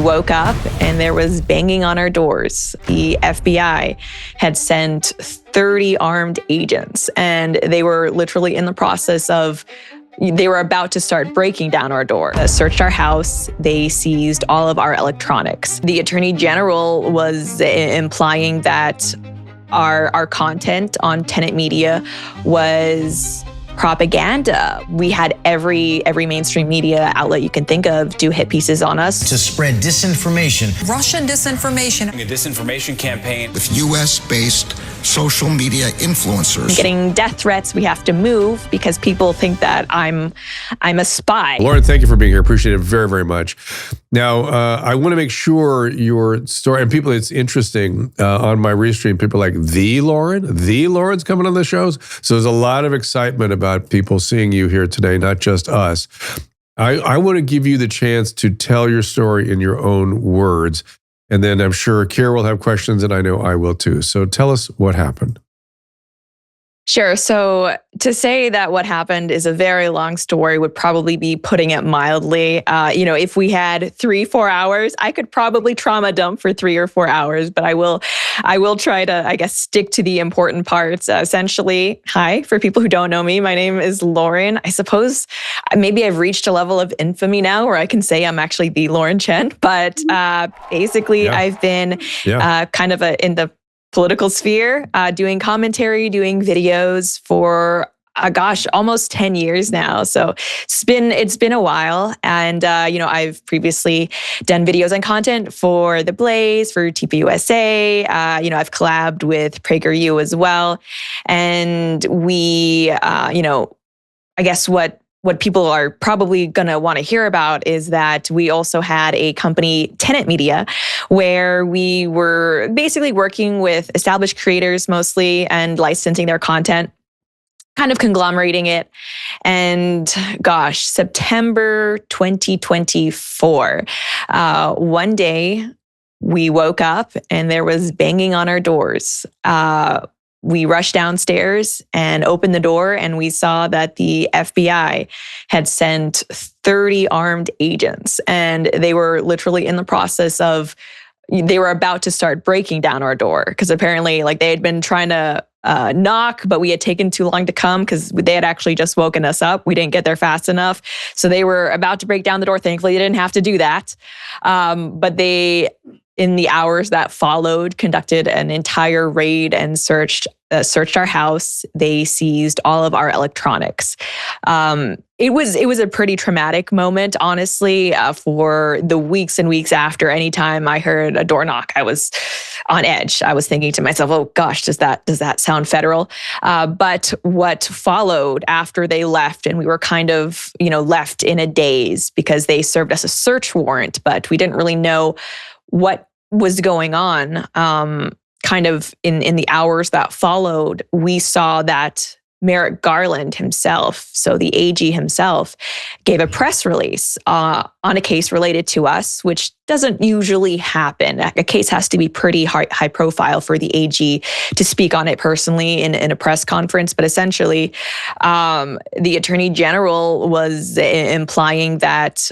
woke up and there was banging on our doors. The FBI had sent 30 armed agents, and they were literally in the process of they were about to start breaking down our door. They searched our house. They seized all of our electronics. The Attorney General was implying that our content on Tenet Media was propaganda. We had every mainstream media outlet you can think of do hit pieces on us. To spread disinformation. Russian disinformation. A disinformation campaign. With US-based social media influencers. Getting death threats, we have to move because people think that I'm a spy. Lauren, thank you for being here. Appreciate it very, very much. Now, I want to make sure your story, and people, it's interesting, on my restream, people are like, the Lauren's coming on the shows. So there's a lot of excitement about people seeing you here today, not just us. I want to give you the chance to tell your story in your own words. And then I'm sure Kira will have questions, and I know I will too. So tell us what happened. Sure. So to say that what happened is a very long story would probably be putting it mildly. If we had 3-4 hours, I could probably trauma dump for 3 or 4 hours, but I will try to, I guess, stick to the important parts. Essentially, hi, for people who don't know me, my name is Lauren. I suppose maybe I've reached a level of infamy now where I can say I'm actually the Lauren Chen, but basically I've been kind of in the political sphere, doing commentary, doing videos for almost 10 years now. So it's been a while. And I've previously done videos and content for The Blaze, for TPUSA. I've collabed with PragerU as well. And we, I guess what people are probably going to want to hear about is that we also had a company, Tenet Media, where we were basically working with established creators mostly and licensing their content, kind of conglomerating it. And September 2024, one day we woke up and there was banging on our doors. We rushed downstairs and opened the door, and we saw that the FBI had sent 30 armed agents, and they were literally in the process of they were about to start breaking down our door because apparently they had been trying to knock, but we had taken too long to come because they had actually just woken us up. We didn't get there fast enough. So they were about to break down the door. Thankfully, they didn't have to do that. But they, in the hours that followed, conducted an entire raid and searched our house. They seized all of our electronics. It was a pretty traumatic moment, honestly, for the weeks and weeks after. Anytime I heard a door knock, I was on edge. I was thinking to myself, "Oh gosh, does that sound federal?" But what followed after they left, and we were kind of left in a daze because they served us a search warrant, but we didn't really know what was going on. Kind of in the hours that followed, we saw that Merrick Garland himself, so the AG himself, gave a press release on a case related to us, which doesn't usually happen. A case has to be pretty high profile for the AG to speak on it personally in a press conference. But essentially, the Attorney General was implying that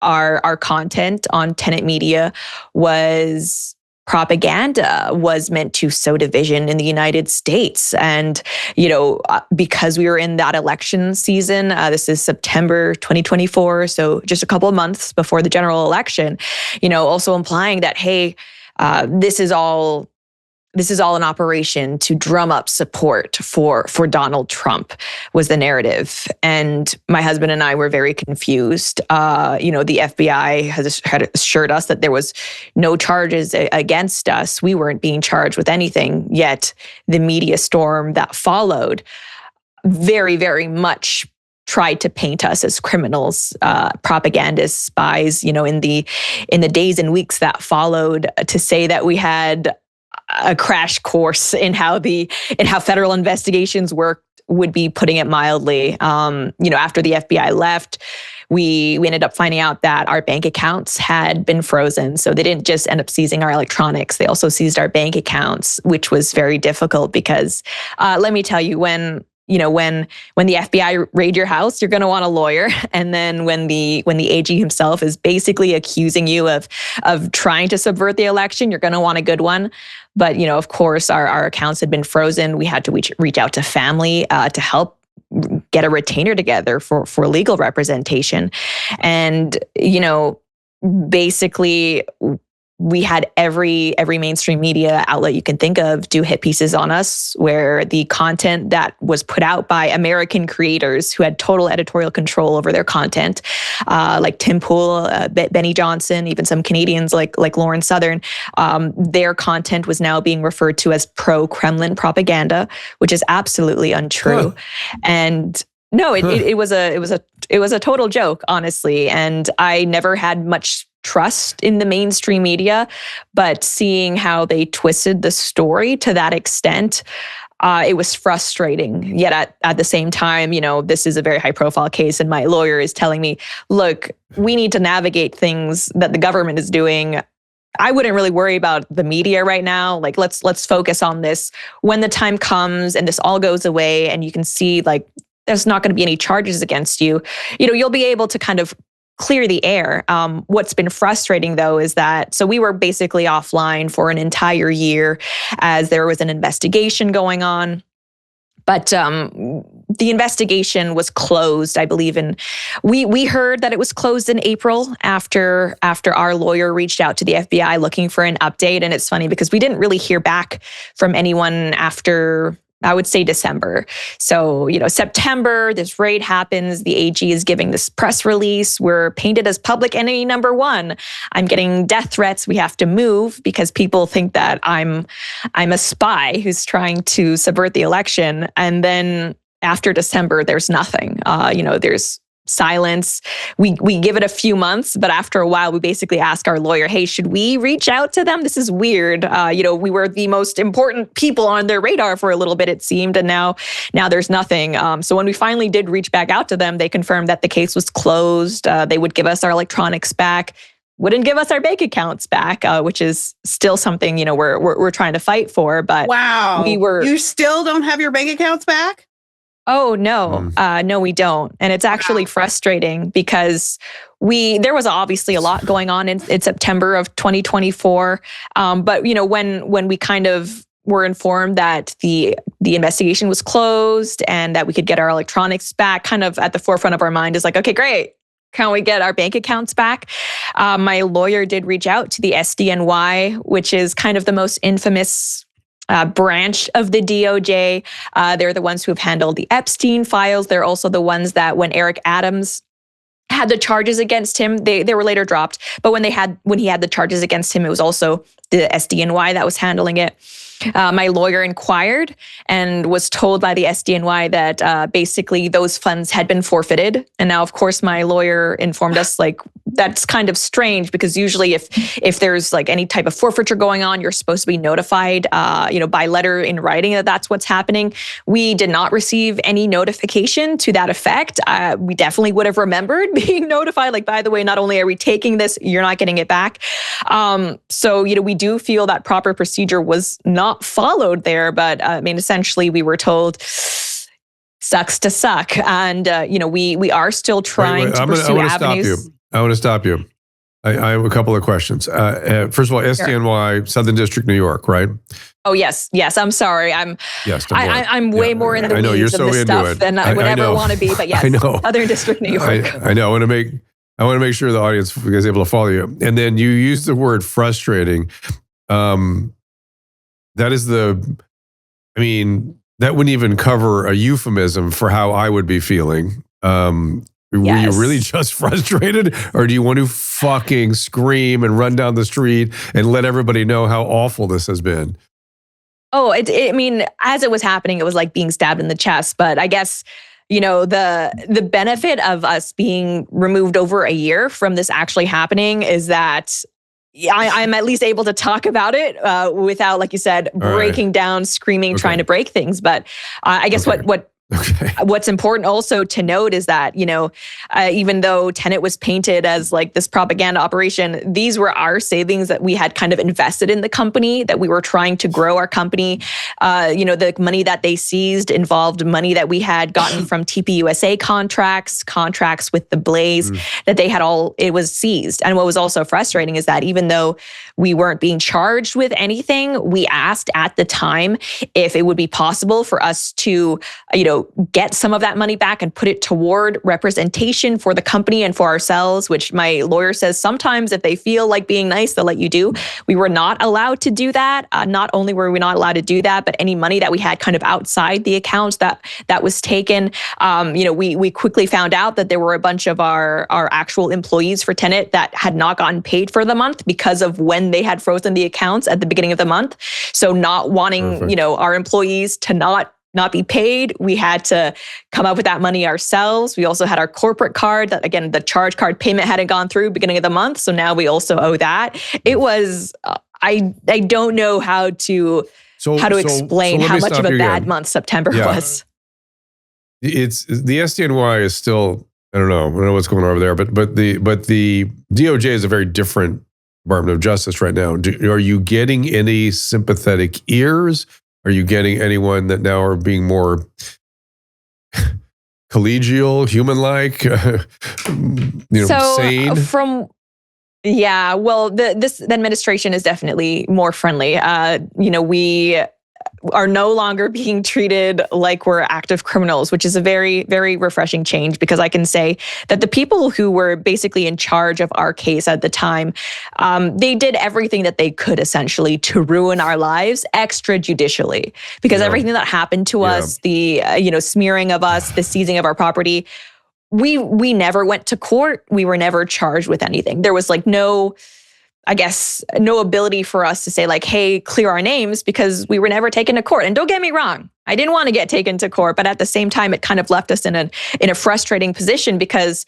our content on Tenet Media was propaganda, was meant to sow division in the United States. And, because we were in that election season, this is September 2024, so just a couple of months before the general election, also implying that, hey, this is all an operation to drum up support for Donald Trump, was the narrative. And my husband and I were very confused. The FBI had assured us that there was no charges against us. We weren't being charged with anything, yet the media storm that followed very, very much tried to paint us as criminals, propagandists, spies, in the days and weeks that followed, to say that we had a crash course in how federal investigations work would be putting it mildly. After the FBI left, we ended up finding out that our bank accounts had been frozen. So they didn't just end up seizing our electronics. They also seized our bank accounts, which was very difficult because let me tell you, when when the FBI raid your house, you're going to want a lawyer. And then when the AG himself is basically accusing you of trying to subvert the election, you're going to want a good one. But, of course, our accounts had been frozen. We had to reach out to family to help get a retainer together for legal representation. And, basically we had every mainstream media outlet you can think of do hit pieces on us, where the content that was put out by American creators who had total editorial control over their content, like Tim Pool, Benny Johnson, even some Canadians like Lauren Southern, their content was now being referred to as pro-Kremlin propaganda, which is absolutely untrue. And no, it was a total joke, honestly. And I never had much trust in the mainstream media, but seeing how they twisted the story to that extent, it was frustrating. Yet at the same time, this is a very high profile case, and my lawyer is telling me, look, we need to navigate things that the government is doing. I wouldn't really worry about the media right now. Like, let's focus on this. When the time comes and this all goes away and you can see like there's not going to be any charges against you, you'll be able to kind of clear the air. What's been frustrating, though, is that so we were basically offline for an entire year as there was an investigation going on. But the investigation was closed, I believe, we heard that it was closed in April after our lawyer reached out to the FBI looking for an update. And it's funny because we didn't really hear back from anyone after, I would say, December. So, September, this raid happens. The AG is giving this press release. We're painted as public enemy number one. I'm getting death threats. We have to move because people think that I'm a spy who's trying to subvert the election. And then after December, there's nothing. There's silence. We give it a few months, but after a while, we basically ask our lawyer, hey, should we reach out to them? This is weird. We were the most important people on their radar for a little bit, it seemed, and now there's nothing. So when we finally did reach back out to them, they confirmed that the case was closed. They would give us our electronics back, wouldn't give us our bank accounts back, which is still something, we're trying to fight for. But wow, you still don't have your bank accounts back? Oh, no, no, we don't. And it's actually frustrating because there was obviously a lot going on in September of 2024. But, when we kind of were informed that the investigation was closed and that we could get our electronics back, kind of at the forefront of our mind is like, okay, great. Can we get our bank accounts back? My lawyer did reach out to the SDNY, which is kind of the most infamous branch of the DOJ. They're the ones who have handled the Epstein files. They're also the ones that when Eric Adams had the charges against him, they were later dropped. But when he had the charges against him, it was also the SDNY that was handling it. My lawyer inquired and was told by the SDNY that basically those funds had been forfeited. And now, of course, my lawyer informed us like that's kind of strange because usually if there's like any type of forfeiture going on, you're supposed to be notified, by letter in writing that that's what's happening. We did not receive any notification to that effect. We definitely would have remembered being notified. Like, by the way, not only are we taking this, you're not getting it back. So, we do feel that proper procedure was not followed there, but essentially we were told sucks to suck. And, we are still trying to pursue avenues. I want to stop you. I have a couple of questions. First of all, SDNY, Southern District, New York, right? Oh, yes. I'm sorry. I'm way more in the I know, weeds you're of so this into stuff it. than I would ever want to be. But yes, Southern District, New York. I know. I want to make sure the audience is able to follow you. And then you use the word frustrating. That is that wouldn't even cover a euphemism for how I would be feeling. Were you really just frustrated, or do you want to fucking scream and run down the street and let everybody know how awful this has been? Oh, as it was happening, it was like being stabbed in the chest. But I guess, the benefit of us being removed over a year from this actually happening is that I'm at least able to talk about it without, like you said, breaking down, screaming, trying to break things. But I guess what Okay. What's important also to note is that, even though Tenet was painted as like this propaganda operation, these were our savings that we had kind of invested in the company, that we were trying to grow our company. The money that they seized involved money that we had gotten from TPUSA contracts with the Blaze, that they had it was seized. And what was also frustrating is that even though we weren't being charged with anything, we asked at the time if it would be possible for us to, get some of that money back and put it toward representation for the company and for ourselves, which my lawyer says sometimes if they feel like being nice, they'll let you do. We were not allowed to do that. Not only were we not allowed to do that, but any money that we had kind of outside the accounts that was taken, we quickly found out that there were a bunch of our actual employees for Tenet that had not gotten paid for the month because of when they had frozen the accounts at the beginning of the month. So not wanting, Perfect. Our employees to not be paid, we had to come up with that money ourselves. We also had our corporate card that, again, the charge card payment hadn't gone through beginning of the month. So now we also owe that. It was, I don't know how to explain how much of a bad month September was. It's the SDNY is still, I don't know what's going on over there, but the DOJ is a very different Department of Justice right now. Are you getting any sympathetic ears? Are you getting anyone that now are being more collegial, human-like, sane? This administration is definitely more friendly. We are no longer being treated like we're active criminals, which is a very, very refreshing change, because I can say that the people who were basically in charge of our case at the time, they did everything that they could essentially to ruin our lives extrajudicially, because everything that happened to us, the smearing of us, the seizing of our property, we never went to court. We were never charged with anything. There was no ability for us to say like, hey, clear our names, because we were never taken to court. And don't get me wrong, I didn't want to get taken to court, but at the same time, it kind of left us in a frustrating position, because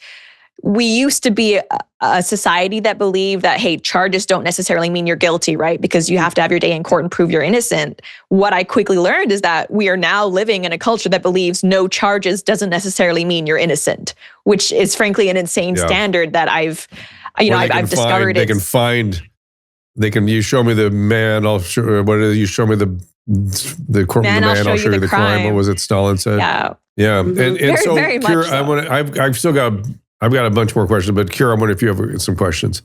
we used to be a society that believed that, hey, charges don't necessarily mean you're guilty, right? Because you have to have your day in court and prove you're innocent. What I quickly learned is that we are now living in a culture that believes no charges doesn't neccearily mean you're innocent, which is frankly an insane standard that I've discovered. You show me the man, I'll show, what is it? You show me the man, I'll show you the crime. What was it Stalin said? Yeah. Mm-hmm. And very, so, very Kira, much so. I've got a bunch more questions, but Kira, I wonder if you have some questions.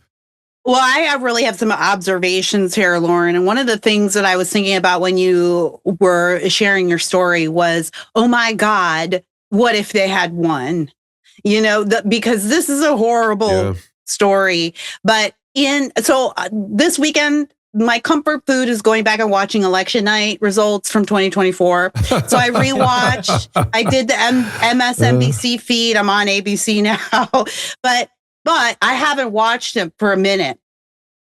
Well, I really have some observations here, Lauren. And one of the things that I was thinking about when you were sharing your story was, oh my God, what if they had won? Because this is a horrible story. But this weekend, my comfort food is going back and watching election night results from 2024. So I rewatched. I did the MSNBC feed. I'm on ABC now, but I haven't watched it for a minute.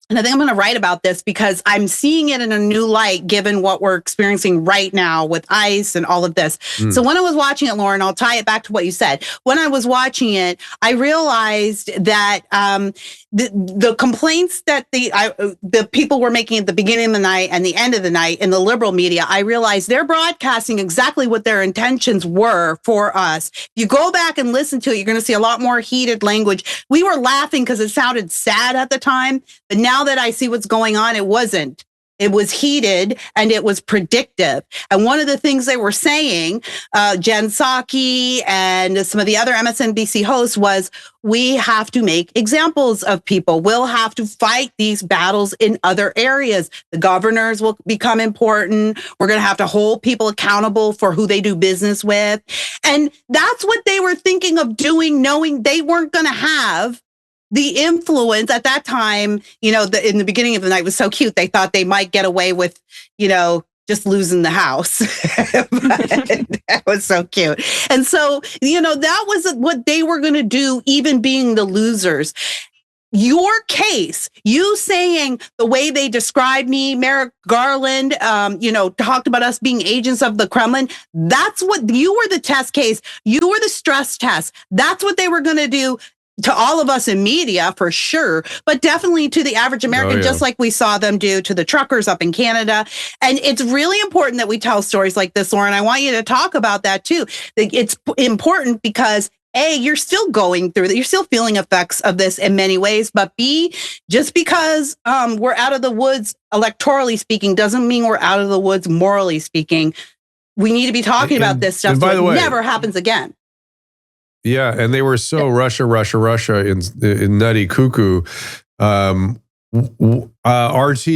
And I think I'm going to write about this because I'm seeing it in a new light, given what we're experiencing right now with ICE and all of this. So when I was watching it, Lauren, I'll tie it back to what you said. When I was watching it, I realized that the complaints that the people were making at the beginning of the night and the end of the night in the liberal media, I realized they're broadcasting exactly what their intentions were for us. If you go back and listen to it, you're going to see a lot more heated language. We were laughing because it sounded sad at the time, but now that I see what's going on, it wasn't. It was heated and it was predictive. And one of the things they were saying, Jen Psaki and some of the other MSNBC hosts, was we have to make examples of people. We'll have to fight these battles in other areas. The governors will become important. We're going to have to hold people accountable for who they do business with. And that's what they were thinking of doing, knowing they weren't going to have the influence at that time. In the beginning of the night was so cute. They thought they might get away with, just losing the house. That was so cute. And so, that was what they were going to do, even being the losers. Your case, you saying the way they described me, Merrick Garland, talked about us being agents of the Kremlin. That's what you were, the test case. You were the stress test. That's what they were going to do. to all of us in media for sure, but definitely to the average American, just like we saw them do to the truckers up in Canada. And it's really important that we tell stories like this, Lauren. I want you to talk about that too. It's important because A, you're still going through that. You're still feeling effects of this in many ways. But B, just because we're out of the woods electorally speaking doesn't mean we're out of the woods morally speaking. We need to be talking about this stuff so it never happens again. Yeah, and they were so Russia in nutty cuckoo. RT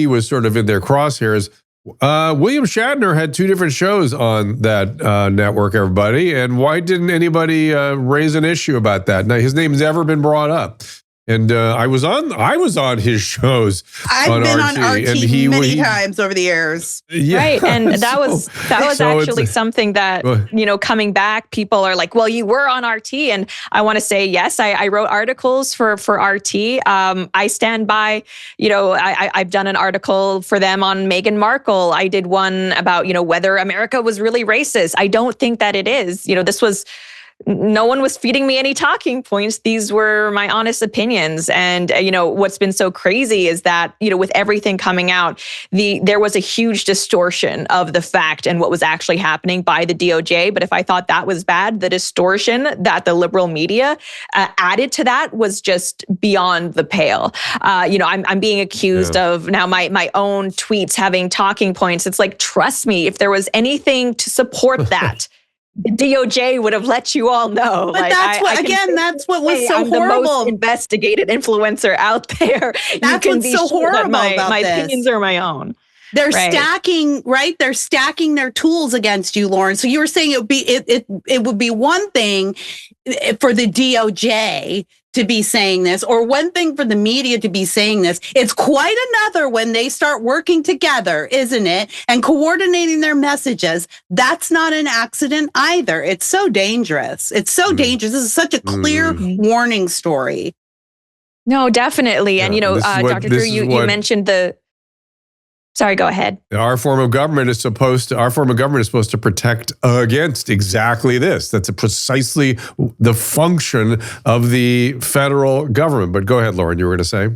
was sort of in their crosshairs. William Shatner had 2 different shows on that network, everybody. And why didn't anybody raise an issue about that? Now, his name's never been brought up. And I was on his shows. I've been on RT many times over the years. Yeah. Right, and that was actually something that, coming back, people are like, "Well, you were on RT," and I want to say, yes, I wrote articles for RT. I stand by, I've done an article for them on Meghan Markle. I did one about whether America was really racist. I don't think that it is. This was. No one was feeding me any talking points. These were my honest opinions. And, what's been so crazy is that, with everything coming out, there was a huge distortion of the fact and what was actually happening by the DOJ. But if I thought that was bad, the distortion that the liberal media added to that was just beyond the pale. I'm being accused of now my own tweets having talking points. It's like, trust me, if there was anything to support that, the DOJ would have let you all know. But that's what was so I'm horrible. The most investigated influencer out there. That's what's so horrible about my this. opinions are my own. They're stacking, right? They're stacking their tools against you, Lauren. So you were saying it would be one thing for the DOJ to be saying this, or one thing for the media to be saying this. It's quite another when they start working together, isn't it? And coordinating their messages. That's not an accident either. It's so dangerous. It's so dangerous. This is such a clear warning story. No, definitely. And, Dr. Drew, you mentioned the... Sorry, go ahead. Our form of government is supposed to protect against exactly this. That's precisely the function of the federal government. But go ahead, Lauren, you were going to say?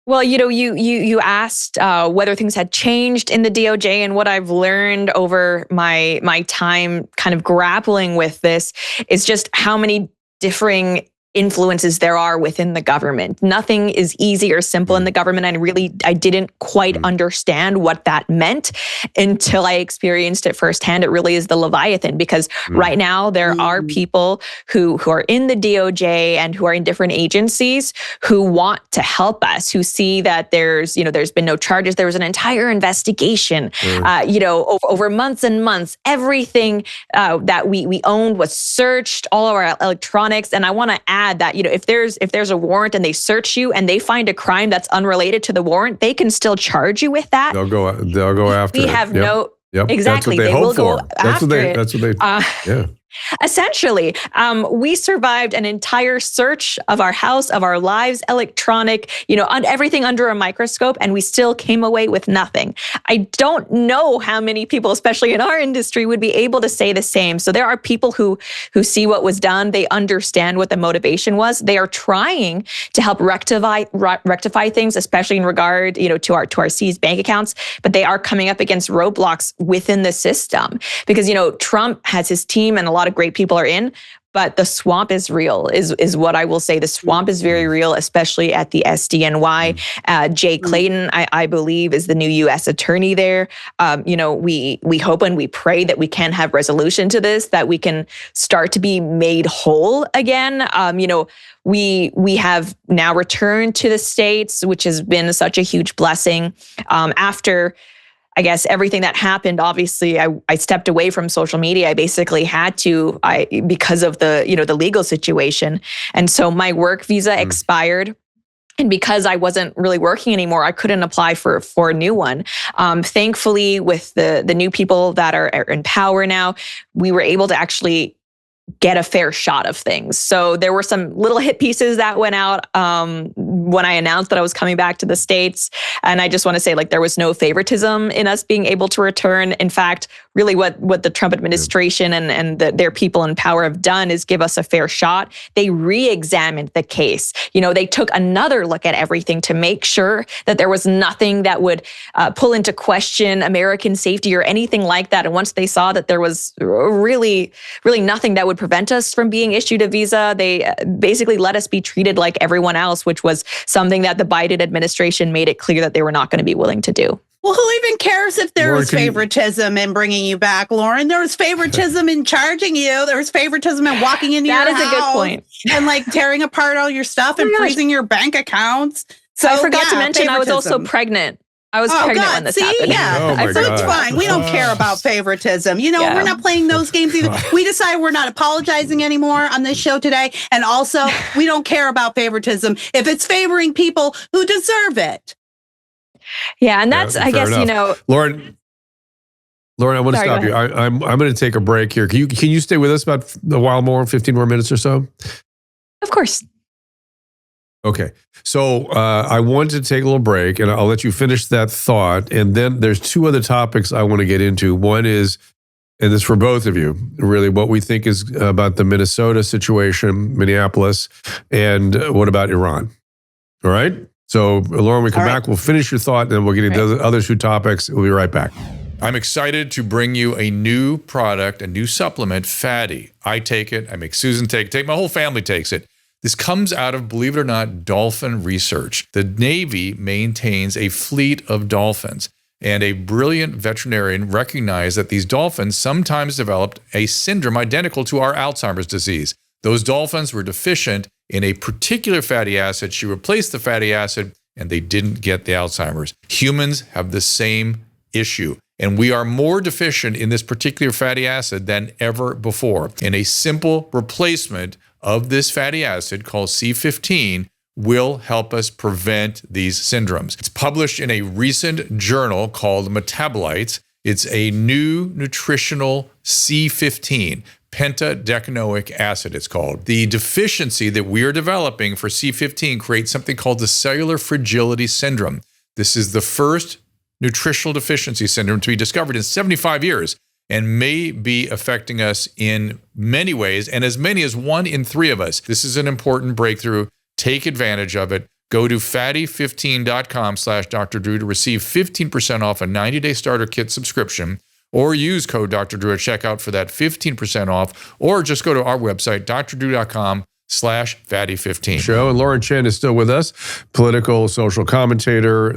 Well, you asked whether things had changed in the DOJ, and what I've learned over my time kind of grappling with this is just how many differing influences there are within the government. Nothing is easy or simple in the government. I didn't quite understand what that meant until I experienced it firsthand. It really is the Leviathan, because right now there are people who are in the DOJ and who are in different agencies who want to help us, who see that there's been no charges. There was an entire investigation, over months and months. Everything that we owned was searched, all of our electronics. And I want to add that, if there's a warrant and they search you and they find a crime that's unrelated to the warrant, they can still charge you with that. They'll go after it. We have no... Yep. Exactly. That's what they will hope go for. after it. That's what they yeah. Essentially, we survived an entire search of our house, of our lives, electronic, everything under a microscope, and we still came away with nothing. I don't know how many people, especially in our industry, would be able to say the same. So there are people who see what was done. They understand what the motivation was. They are trying to help rectify things, especially in regard, to our seized bank accounts. But they are coming up against roadblocks within the system because, Trump has his team and a lot of great people are in, but the swamp is real, is what I will say. The swamp is very real, especially at the SDNY. Jay Clayton, I believe, is the new U.S. attorney there. We hope and we pray that we can have resolution to this, that we can start to be made whole again. We have now returned to the States, which has been such a huge blessing. After, I guess, everything that happened, obviously, I stepped away from social media. I basically had to, because of the legal situation. And so my work visa expired. And because I wasn't really working anymore, I couldn't apply for a new one. Thankfully, with the new people that are in power now, we were able to actually get a fair shot of things. So there were some little hit pieces that went out when I announced that I was coming back to the States. And I just want to say, like, there was no favoritism in us being able to return. In fact, really what the Trump administration and their people in power have done is give us a fair shot. They re-examined the case. They took another look at everything to make sure that there was nothing that would pull into question American safety or anything like that. And once they saw that there was really, really nothing that would prevent us from being issued a visa, they basically let us be treated like everyone else, which was something that the Biden administration made it clear that they were not going to be willing to do. Well, who even cares if there was favoritism in bringing you back, Lauren? There was favoritism in charging you. There was favoritism in walking into your house. That is a good point. And like tearing apart all your stuff and freezing your bank accounts. So I forgot to mention I was also pregnant. I was pregnant when this happened. Yeah. So it's fine. We don't care about favoritism. We're not playing those games either. We decide we're not apologizing anymore on this show today. And also, we don't care about favoritism if it's favoring people who deserve it. Yeah, and that's, I guess, Lauren, I want to stop you. I'm going to take a break here. Can you stay with us about a while more, 15 more minutes or so? Of course. Okay. So I want to take a little break, and I'll let you finish that thought. And then there's two other topics I want to get into. One is, and this is for both of you, really what we think is about the Minnesota situation, Minneapolis, and what about Iran? All right? So, Lauren, we come back, we'll finish your thought, and then we'll get into the other two topics. We'll be right back. I'm excited to bring you a new product, a new supplement, Fatty. I take it. I make Susan take it. My whole family takes it. This comes out of, believe it or not, dolphin research. The Navy maintains a fleet of dolphins, and a brilliant veterinarian recognized that these dolphins sometimes developed a syndrome identical to our Alzheimer's disease. Those dolphins were deficient in a particular fatty acid. She replaced the fatty acid, and they didn't get the Alzheimer's. Humans have the same issue, and we are more deficient in this particular fatty acid than ever before. And a simple replacement of this fatty acid called C15 will help us prevent these syndromes. It's published in a recent journal called Metabolites. It's a new nutritional C15, pentadecanoic acid it's called. The deficiency that we are developing for C15 creates something called the cellular fragility syndrome. This is the first nutritional deficiency syndrome to be discovered in 75 years. And may be affecting us in many ways, and as many as 1 in 3 of us. This is an important breakthrough. Take advantage of it. Go to fatty15.com/Dr. Drew to receive 15% off a 90-day starter kit subscription, or use code Dr. Drew at checkout for that 15% off, or just go to our website, drdrew.com/fatty15. Show, and Lauren Chen is still with us, political, social commentator,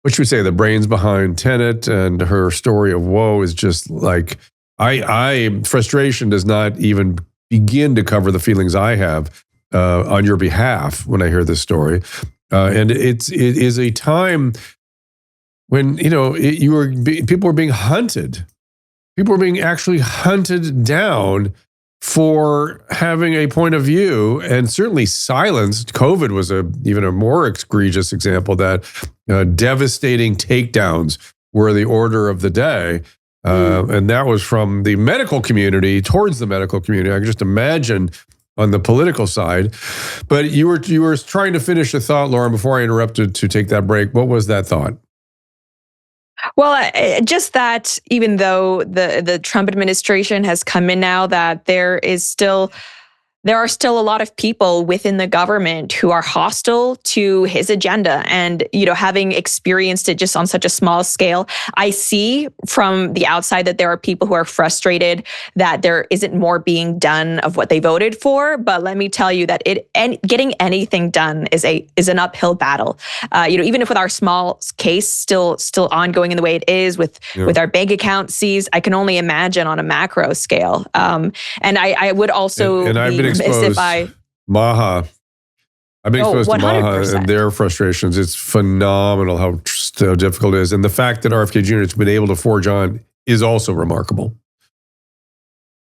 what should we say, the brains behind Tenet, and her story of woe is just like, frustration does not even begin to cover the feelings I have on your behalf when I hear this story. And it is a time when, people are being hunted. People are being actually hunted down for having a point of view, and certainly silenced. COVID was even a more egregious example that devastating takedowns were the order of the day. And that was from the medical community towards the medical community. I can just imagine on the political side. But you were trying to finish a thought, Lauren, before I interrupted to take that break. What was that thought? Well, just that even though the Trump administration has come in now, that there are still a lot of people within the government who are hostile to his agenda. And, having experienced it just on such a small scale, I see from the outside that there are people who are frustrated that there isn't more being done of what they voted for. But let me tell you that getting anything done is an uphill battle. Even if with our small case still ongoing in the way it is with our bank account seized, I can only imagine on a macro scale. And I would also and I've been exposed Maha. I've been exposed to Maha and their frustrations. It's phenomenal how difficult it is. And the fact that RFK Jr. has been able to forge on is also remarkable.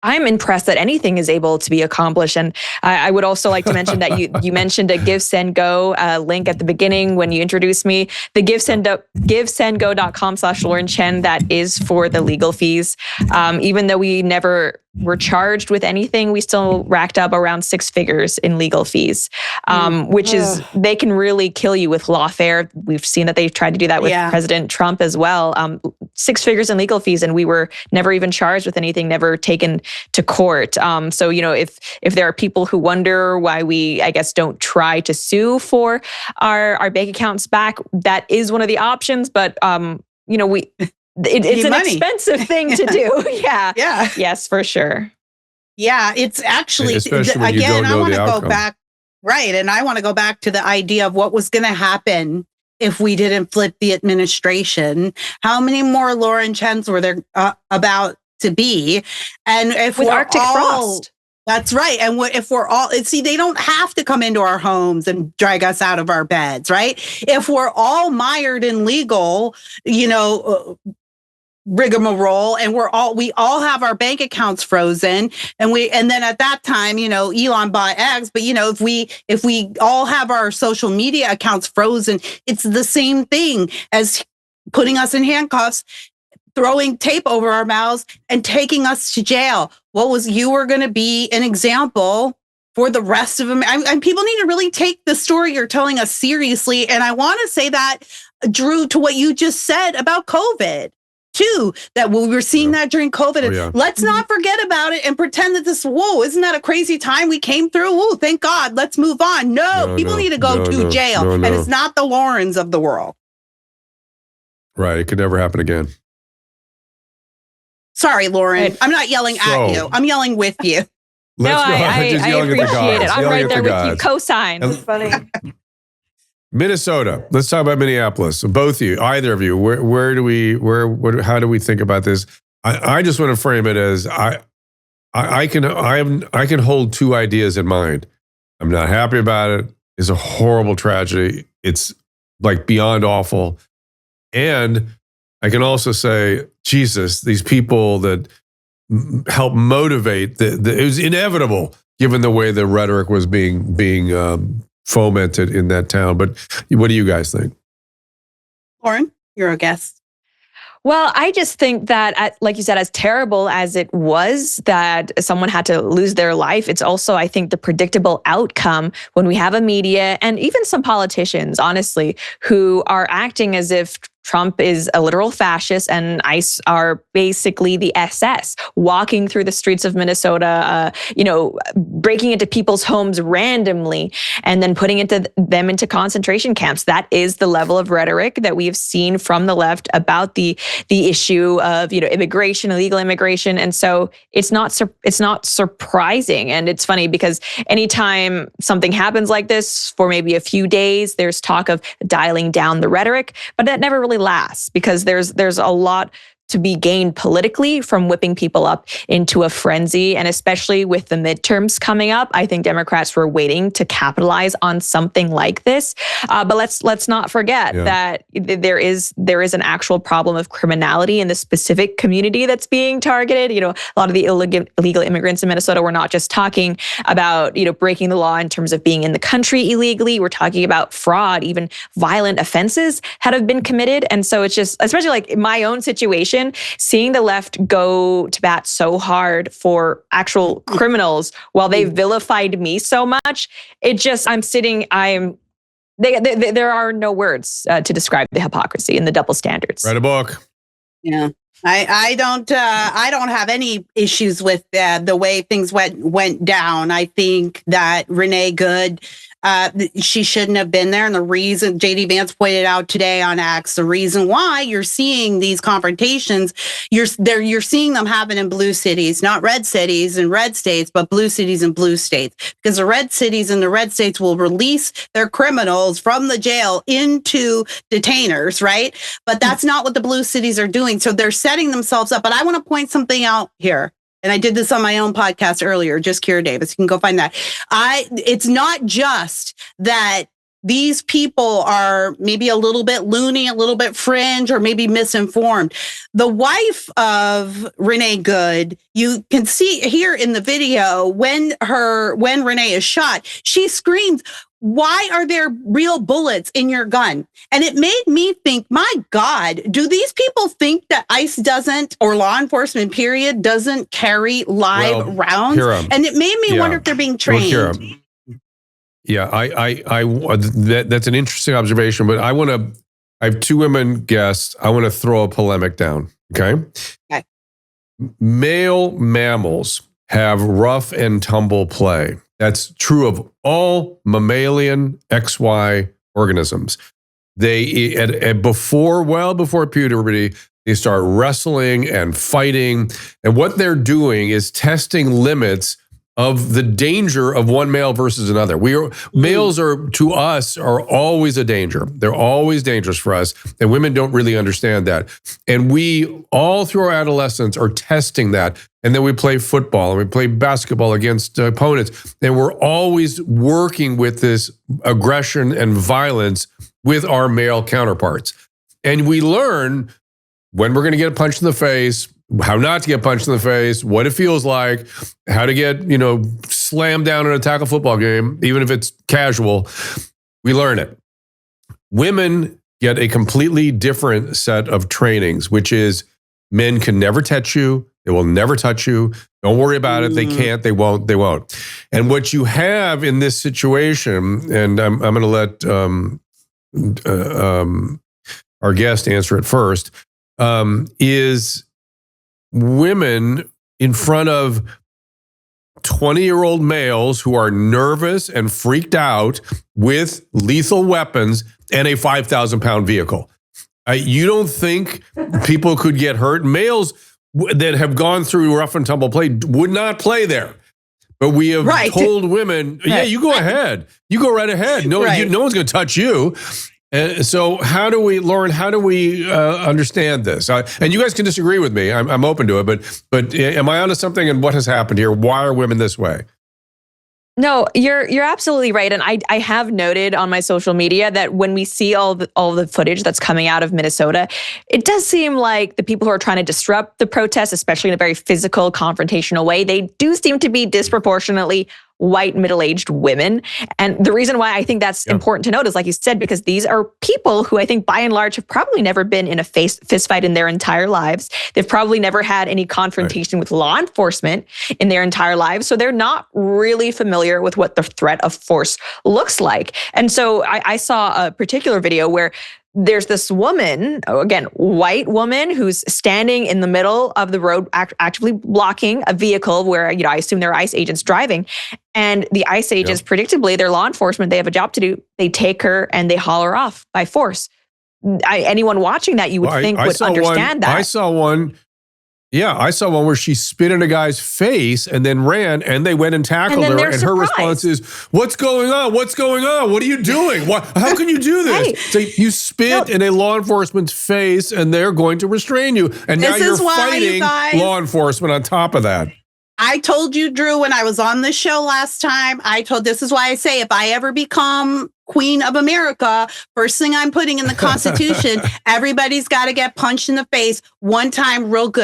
I'm impressed that anything is able to be accomplished. And I would also like to mention that you mentioned a Give, Send, Go link at the beginning when you introduced me. The givesendgo.com/Lauren Chen, that is for the legal fees. Even though we never were charged with anything, we still racked up around 6 figures in legal fees, which is, they can really kill you with lawfare. We've seen that they've tried to do that with President Trump as well. 6 figures in legal fees, and we were never even charged with anything, never taken to court. So, if there are people who wonder why we, I guess, don't try to sue for our bank accounts back, that is one of the options. But, it's an expensive thing to do. Yeah. Yes, for sure. Yeah, it's actually, again, I want to go back. Right. And I want to go back to the idea of what was going to happen if we didn't flip the administration. How many more Lauren Chens were there about to be? And if with Arctic frost. That's right. And if we're all, see, they don't have to come into our homes and drag us out of our beds, right? If we're all mired in legal, rigmarole, and we all have our bank accounts frozen, and then at that time, Elon bought X, but if we all have our social media accounts frozen, it's the same thing as putting us in handcuffs, throwing tape over our mouths, and taking us to jail. You were going to be an example for the rest of them. And people need to really take the story you're telling us seriously. And I want to say that, Drew, to what you just said about COVID too, that we were seeing that during COVID. Let's not forget about it and pretend that isn't that a crazy time we came through? Whoa, thank God. Let's move on. People need to go to jail. And it's not the Laurens of the world. Right. It could never happen again. Sorry, Lauren. I'm not yelling at you. I'm yelling with you. I appreciate it. I'm right there with you. Cosign. It's funny. Minnesota. Let's talk about Minneapolis. Both of you, either of you. How do we think about this? I just want to frame it as I can hold 2 ideas in mind. I'm not happy about it. It's a horrible tragedy. It's like beyond awful. And I can also say, Jesus, these people that help motivate, it was inevitable given the way the rhetoric was being fomented in that town. But what do you guys think? Lauren, you're a guest. Well, I just think that, like you said, as terrible as it was that someone had to lose their life, it's also, I think, the predictable outcome when we have a media and even some politicians, honestly, who are acting as if Trump is a literal fascist and ICE are basically the SS, walking through the streets of Minnesota, breaking into people's homes randomly and then putting them into concentration camps. That is the level of rhetoric that we have seen from the left about the issue of immigration, illegal immigration, and so it's not surprising. And it's funny because anytime something happens like this for maybe a few days, there's talk of dialing down the rhetoric, but that never really lasts because there's a lot to be gained politically from whipping people up into a frenzy. And especially with the midterms coming up, I think Democrats were waiting to capitalize on something like this. But let's not forget that there is an actual problem of criminality in the specific community that's being targeted. A lot of the illegal immigrants in Minnesota, we're not just talking about, breaking the law in terms of being in the country illegally. We're talking about fraud, even violent offenses have been committed. And so it's just, especially like in my own situation, seeing the left go to bat so hard for actual criminals while they vilified me so much, there are no words to describe the hypocrisy and the double standards. Write a book. Yeah. I don't have any issues with the way things went down. I think that Renee Good, she shouldn't have been there. And the reason JD Vance pointed out today on X, the reason why you're seeing these confrontations, you're seeing them happen in blue cities, not red cities and red states, but blue cities and blue states, because the red cities and the red states will release their criminals from the jail into detainers, right? But that's not what the blue cities are doing. So they're setting themselves up. But I want to point something out here. And I did this on my own podcast earlier, just Kira Davis. You can go find that. It's not just that these people are maybe a little bit loony, a little bit fringe, or maybe misinformed. The wife of Renee Good, you can see here in the video when Renee is shot, she screams, "Why are there real bullets in your gun?" And it made me think, my God, do these people think that ICE doesn't, or law enforcement period, doesn't carry live rounds? Kira, And it made me wonder if they're being trained. Well, Kira, that's an interesting observation, but I have two women guests. I want to throw a polemic down. Okay. Male mammals have rough and tumble play. That's true of all mammalian XY organisms. They before puberty, they start wrestling and fighting, and what they're doing is testing limits of the danger of one male versus another. Males to us are always a danger. They're always dangerous for us, and women don't really understand that. And we all through our adolescence are testing that. And then we play football and we play basketball against opponents. And we're always working with this aggression and violence with our male counterparts. And we learn when we're going to get punched in the face, how not to get punched in the face, what it feels like, how to get, slammed down in a tackle football game, even if it's casual. We learn it. Women get a completely different set of trainings, which is men can never touch you. They will never touch you. Don't worry about it. They can't. They won't. They won't. And what you have in this situation, and I'm going to let our guest answer it first, is women in front of 20-year-old males who are nervous and freaked out with lethal weapons and a 5,000-pound vehicle. You don't think people could get hurt? Males that have gone through rough and tumble play would not play there. But we have told women, yeah, you go ahead. You go right ahead. No one's going to touch you. So how do we, Lauren, understand this? And you guys can disagree with me. I'm open to it. But am I onto something, and what has happened here? Why are women this way? No, you're absolutely right. And I have noted on my social media that when we see all the footage that's coming out of Minnesota, it does seem like the people who are trying to disrupt the protests, especially in a very physical, confrontational way, they do seem to be disproportionately white, middle-aged women. And the reason why I think that's important to note is, like you said, because these are people who I think by and large have probably never been in a fist fight in their entire lives. They've probably never had any confrontation with law enforcement in their entire lives. So they're not really familiar with what the threat of force looks like. And so I saw a particular video where there's this woman, again, white woman, who's standing in the middle of the road, actively blocking a vehicle where, I assume there are ICE agents driving. And the ICE agents, predictably, they're law enforcement, they have a job to do. They take her and they haul her off by force. Anyone watching that, you would think would understand that. I saw one. Yeah, I saw one where she spit in a guy's face and then ran, and they went and tackled her. And her response is, "What's going on? What's going on? What are you doing? How can you do this?" Right. So you spit in a law enforcement's face, and they're going to restrain you. And now you're fighting law enforcement on top of that. I told you, Drew, when I was on this show last time, this is why I say, if I ever become Queen of America, first thing I'm putting in the Constitution, everybody's got to get punched in the face one time real good.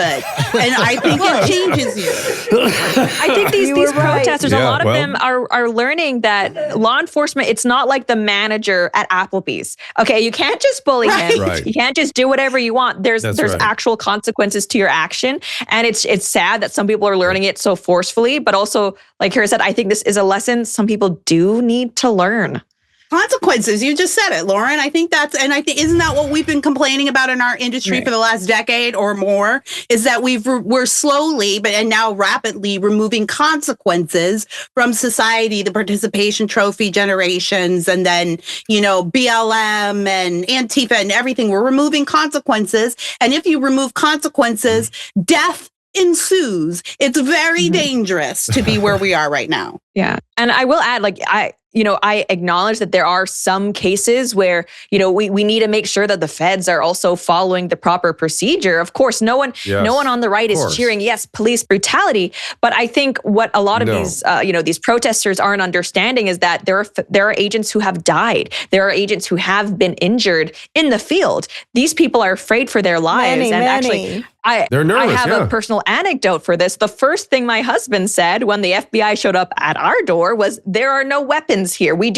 And I think it changes you. I think these protesters, a lot of them are learning that law enforcement, it's not like the manager at Applebee's. Okay, you can't just bully him. Right. You can't just do whatever you want. There's actual consequences to your action. And it's sad that some people are learning it so forcefully, but also, like Kira said, I think this is a lesson some people do need to learn. Consequences. You just said it, Lauren. I think isn't that what we've been complaining about in our industry for the last decade or more? Is that we're slowly, and now rapidly removing consequences from society, the participation trophy generations, and then, BLM and Antifa and everything. We're removing consequences. And if you remove consequences, death ensues. It's very dangerous to be where we are right now. Yeah. And I will add, like, I acknowledge that there are some cases where, we need to make sure that the feds are also following the proper procedure. Of course, no one on the right is cheering, yes, police brutality. But I think what a lot of these protesters aren't understanding is that there are agents who have died. There are agents who have been injured in the field. These people are afraid for their lives. Actually, they're nervous, I have a personal anecdote for this. The first thing my husband said when the FBI showed up at our door was, there are no weapons here. We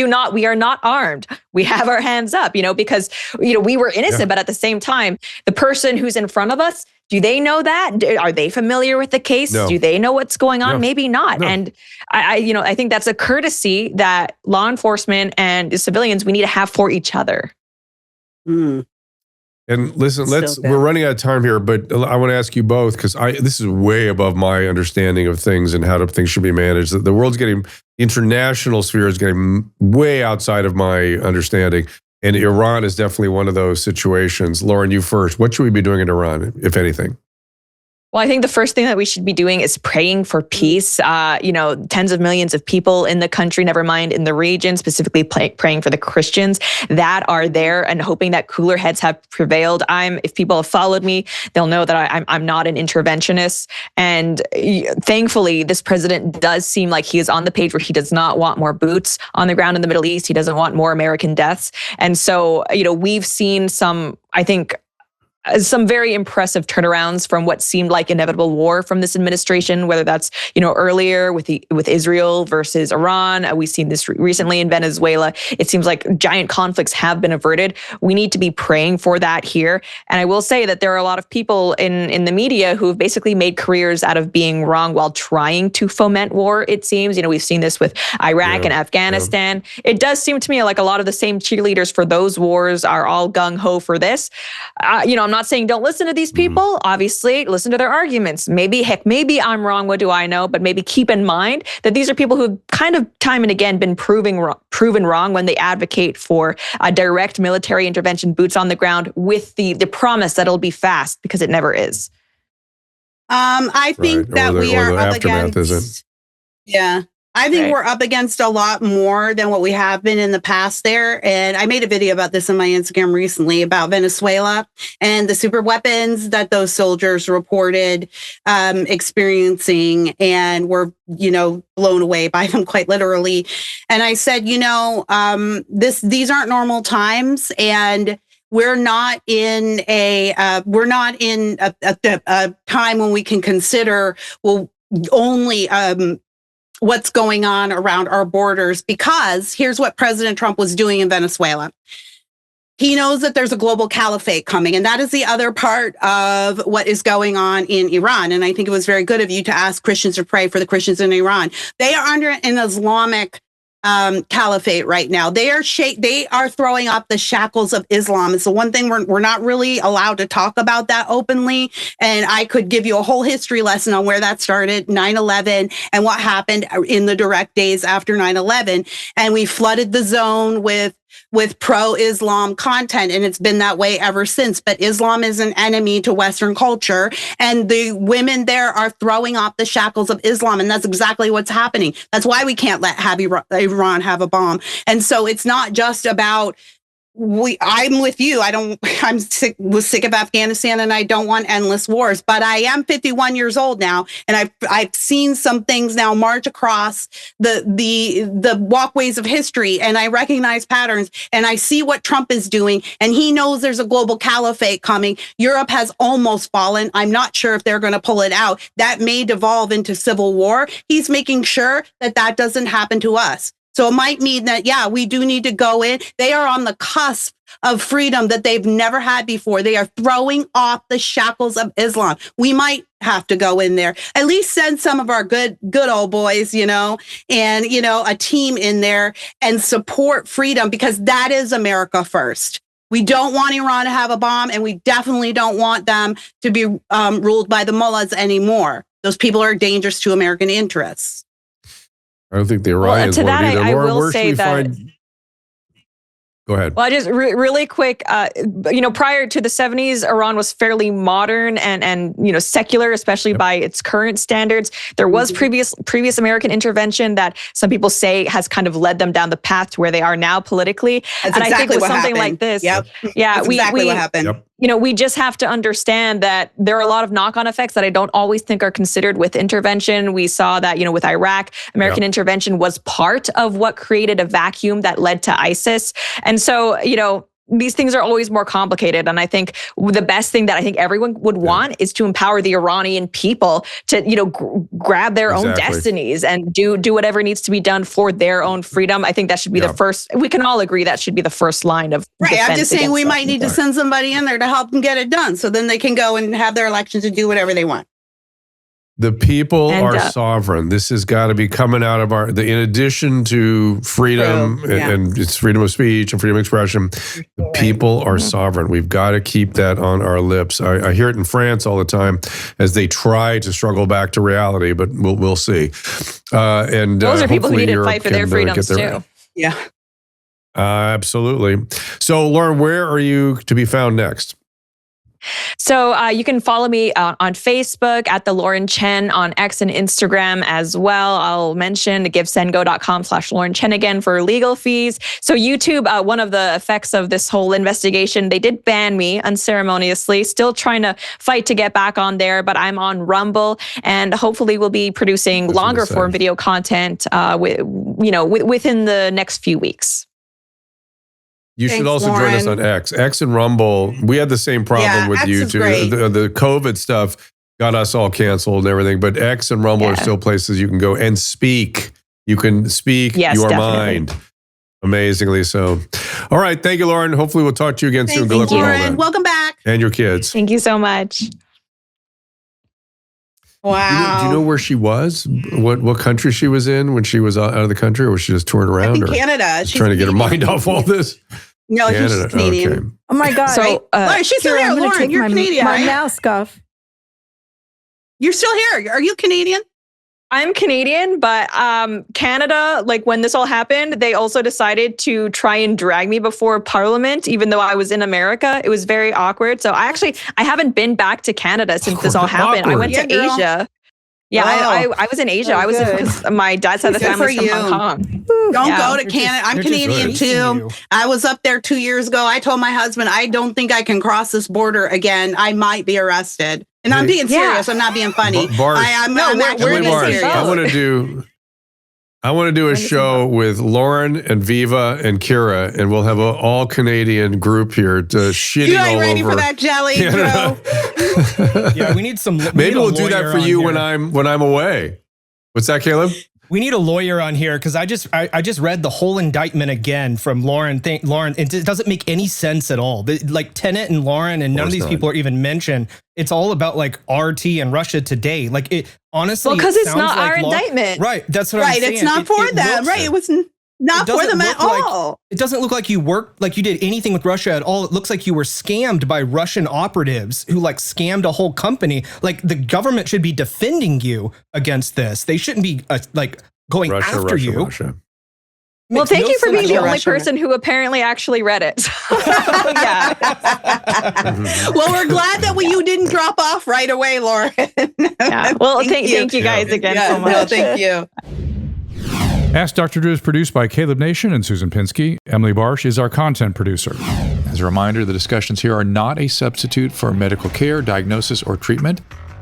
are not armed. We have our hands up, because, we were innocent, but at the same time, the person who's in front of us, do they know that? Are they familiar with the case? No. Do they know what's going on? No. Maybe not. No. And I think that's a courtesy that law enforcement and civilians, we need to have for each other. Mm. And listen, we're running out of time here, but I want to ask you both, because this is way above my understanding of things and how things should be managed. The world's getting, the international sphere is getting way outside of my understanding. And Iran is definitely one of those situations. Lauren, you first. What should we be doing in Iran, if anything? Well, I think the first thing that we should be doing is praying for peace. Tens of millions of people in the country, never mind in the region, specifically praying for the Christians that are there and hoping that cooler heads have prevailed. If people have followed me, they'll know that I'm not an interventionist. And thankfully, this president does seem like he is on the page where he does not want more boots on the ground in the Middle East. He doesn't want more American deaths. And so, we've seen some very impressive turnarounds from what seemed like inevitable war from this administration, whether that's, earlier with Israel versus Iran. We've seen this recently in Venezuela. It seems like giant conflicts have been averted. We need to be praying for that here. And I will say that there are a lot of people in the media who have basically made careers out of being wrong while trying to foment war, it seems. We've seen this with Iraq and Afghanistan. Yeah. It does seem to me like a lot of the same cheerleaders for those wars are all gung-ho for this. I'm not saying don't listen to these people. Obviously, listen to their arguments. Maybe I'm wrong. What do I know? But maybe keep in mind that these are people who've kind of time and again been proven wrong when they advocate for a direct military intervention, boots on the ground, with the promise that it'll be fast, because it never is. I think that we are up against. Yeah. I think we're up against a lot more than what we have been in the past there. And I made a video about this on my Instagram recently about Venezuela and the super weapons that those soldiers reported experiencing and were, blown away by them quite literally. And I said, these aren't normal times, and we're not in a time when we can consider, only what's going on around our borders, because here's what President Trump was doing in Venezuela. He knows that there's a global caliphate coming, and that is the other part of what is going on in Iran. And I think it was very good of you to ask Christians to pray for the Christians in Iran. They are under an Islamic caliphate right now. They are throwing up the shackles of Islam. It's the one thing we're not really allowed to talk about that openly. And I could give you a whole history lesson on where that started, 9/11, and what happened in the direct days after 9/11. And we flooded the zone with pro-Islam content, and it's been that way ever since. But Islam is an enemy to Western culture, and the women there are throwing off the shackles of Islam, and that's exactly what's happening. That's why we can't let Iran have a bomb. And so it's not just about I'm with you. Was sick of Afghanistan, and I don't want endless wars. But I am 51 years old now, and I've seen some things now march across the walkways of history, and I recognize patterns, and I see what Trump is doing, and he knows there's a global caliphate coming. Europe has almost fallen. I'm not sure if they're going to pull it out. That may devolve into civil war. He's making sure that doesn't happen to us. So it might mean that, we do need to go in. They are on the cusp of freedom that they've never had before. They are throwing off the shackles of Islam. We might have to go in there, at least send some of our good old boys, and, a team in there and support freedom, because that is America first. We don't want Iran to have a bomb, and we definitely don't want them to be ruled by the mullahs anymore. Those people are dangerous to American interests. I don't think the Iranians want it either. I Laura, will say that. Go ahead. Well, just really quick, prior to the 70s, Iran was fairly modern and secular, especially by its current standards. There was previous American intervention that some people say has kind of led them down the path to where they are now politically. That's and exactly I think with what something happened. like this, Yep. yeah, That's exactly what happened. Yep. We just have to understand that there are a lot of knock-on effects that I don't always think are considered with intervention. We saw that, with Iraq, American intervention was part of what created a vacuum that led to ISIS. And so, these things are always more complicated. And I think the best thing that I think everyone would want is to empower the Iranian people to, grab their own destinies and do whatever needs to be done for their own freedom. I think that should be the first, we can all agree that should be the first line of defense. I'm just saying we might need to send somebody in there to help them get it done. So then they can go and have their elections and do whatever they want. The people are sovereign. This has got to be coming out of in addition to freedom and it's freedom of speech and freedom of expression, the people are sovereign. We've got to keep that on our lips. I hear it in France all the time as they try to struggle back to reality, but we'll see. And those are people who need to Europe fight for their freedoms too. Yeah. Absolutely. So, Lauren, where are you to be found next? So you can follow me on Facebook at the Lauren Chen on X and Instagram as well. I'll mention givesendgo.com/Lauren Chen again for legal fees. So YouTube, one of the effects of this whole investigation, they did ban me unceremoniously. Still trying to fight to get back on there, but I'm on Rumble, and hopefully we'll be producing longer form video content within the next few weeks. You should also join us on X. X and Rumble, we had the same problem with X is YouTube. great. The COVID stuff got us all canceled and everything, but X and Rumble are still places you can go and speak. You can speak your mind. Amazingly so. All right. Thank you, Lauren. Hopefully we'll talk to you again soon. Good luck with all that. Welcome back. And your kids. Thank you so much. Wow. Do you know where she was? What country she was in when she was out of the country, or was she just touring around? I think Canada. She's trying to get her mind off all this? No, she's Canadian. Okay. Oh my God. So, Lauren, she's still here. Lauren, you're Canadian, my right? mask off. You're still here. Are you Canadian? I'm Canadian, but Canada, like when this all happened, they also decided to try and drag me before Parliament, even though I was in America. It was very awkward. So I haven't been back to Canada since this all happened. I went to Asia. Yeah, I was in Asia. I was in, my dad's side of the family from Hong Kong. Don't go to Canada. I'm Canadian too. I was up there 2 years ago. I told my husband, I don't think I can cross this border again. I might be arrested. And I'm being serious. I'm not being funny. I'm actually being serious. I want to do a show with Lauren and Viva and Kira, and we'll have an all Canadian group here to shitting all over. You ain't ready for that jelly, Joe. Yeah, we need some. Maybe we'll do that for you when I'm away. What's that, Caleb? We need a lawyer on here because I just read the whole indictment again from Lauren. Lauren, it doesn't make any sense at all. Like Tenet and Lauren and none of these people are even mentioned. It's all about like RT and Russia Today. Like it honestly. Well, because it's not like our indictment. Right. That's what I'm saying. Right. It's not for them. Right. It was not for them at all. It doesn't look like you worked, like you did anything with Russia at all. It looks like you were scammed by Russian operatives who like scammed a whole company. Like the government should be defending you against this. They shouldn't be like going after you. Russia. Well, thank you for being the only person who apparently actually read it. Yeah. Well, we're glad that you didn't drop off right away, Lauren. Yeah. Well, thank you guys again so much. No, thank you. Ask Dr. Drew is produced by Caleb Nation and Susan Pinsky. Emily Barsh is our content producer. As a reminder, the discussions here are not a substitute for medical care, diagnosis, or treatment.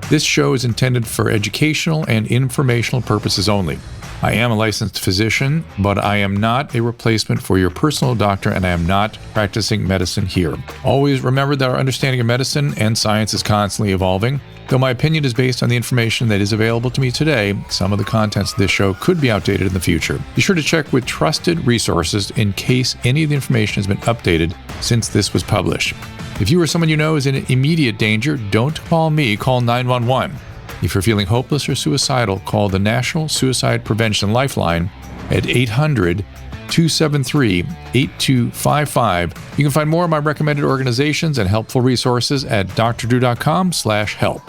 This show is intended for educational and informational purposes only. I am a licensed physician, but I am not a replacement for your personal doctor, and I am not practicing medicine here. Always remember that our understanding of medicine and science is constantly evolving. Though my opinion is based on the information that is available to me today, some of the contents of this show could be outdated in the future. Be sure to check with trusted resources in case any of the information has been updated since this was published. If you or someone you know is in immediate danger, don't call me, call 911. If you're feeling hopeless or suicidal, call the National Suicide Prevention Lifeline at 800-273-8255. You can find more of my recommended organizations and helpful resources at drdrew.com/help.